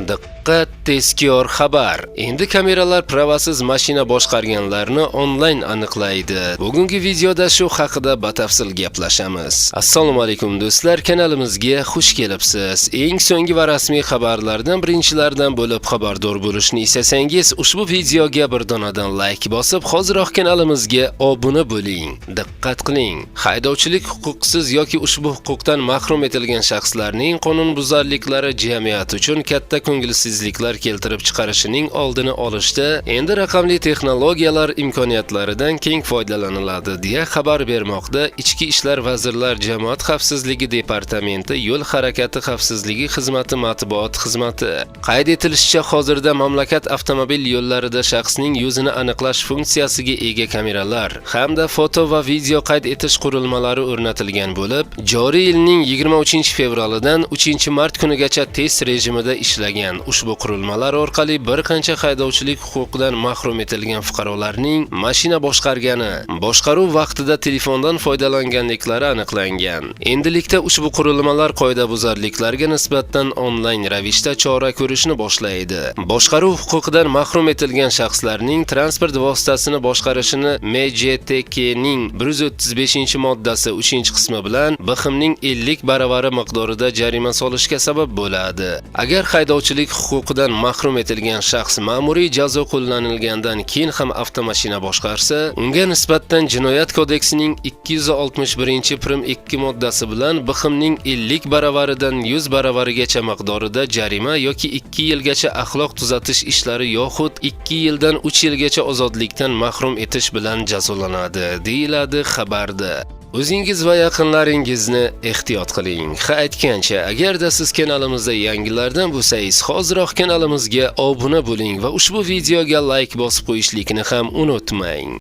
Diqqat, tezkor xabar. Endi kameralar pravasiz mashina boshqarganlarni onlayn aniqlaydi. Bugungi videoda shu haqida batafsil gaplashamiz. Assalomu alaykum do'stlar, kanalimizga xush kelibsiz. Eng so'nggi va rasmiy xabarlardan birinchilardan bo'lib xabardor bo'lishni istasangiz, ushbu videoga bir donadan like bosib, hoziroq kanalimizga obuna bo'ling. Diqqat qiling. Haydovchilik huquqsiz yoki ushbu huquqdan mahrum etilgan shaxslarning qonunbuzarliklari jamiyat uchun katta ko'ngilsizliklar keltirib chiqarishining oldini olishda endi raqamli texnologiyalar imkoniyatlaridan keng foydalaniladi deya xabar bermoqda Ichki ishlar vazirlar jamoat xavfsizligi departamenti yo'l harakati xavfsizligi xizmati matbuot xizmati. Qayd etilishicha, hozirda mamlakat avtomobil yo'llarida shaxsning yuzini aniqlash funksiyasiga ega kameralar hamda foto va video qayd etish qurilmalari o'rnatilgan bo'lib, joriy yilning 23-fevralidan 3-mart kunigacha test rejimida ishlagan. Ushbu qurilmalar orqali bir qancha haydovchilik huquqidan mahrum etilgan fuqarolarning mashina boshqargani, boshqaruv vaqtida telefondan foydalanganliklari aniqlangan. Endilikda ushbu qurilmalar qoidabuzarliklarga nisbatan onlayn ravishda chora ko'rishni boshlaydi. Boshqaruv huquqidan mahrum etilgan shaxslarning transport vositasini boshqarishini MJTKning 135-moddasi 3-qismi bilan BXMning 50 baravari miqdorida jarima solishga sabab bo'ladi. Agar haydovchilik huquqidan mahrum etilgan shaxs ma'muriy jazo qo'llanilgandan keyin ham avtomashina boshqarsa, unga nisbatan Jinoyat kodeksining 261-2 moddasi bilan BXMning 50 baravaridan 100 baravarigacha miqdorida jarima yoki 2 yilgacha axloq tuzatish ishlari yoxud 2 yildan 3 yilgacha ozodlikdan mahrum etish bilan jazolanadi, deyiladi xabarda. O'zingiz va yaqinlaringizni ehtiyot qiling. Aytgancha, agarda siz kanalimizda yangilardan bo'lsangiz, hoziroq kanalimizga obuna bo'ling va ushbu videoga like bosib qo'yishlikni ham unutmang.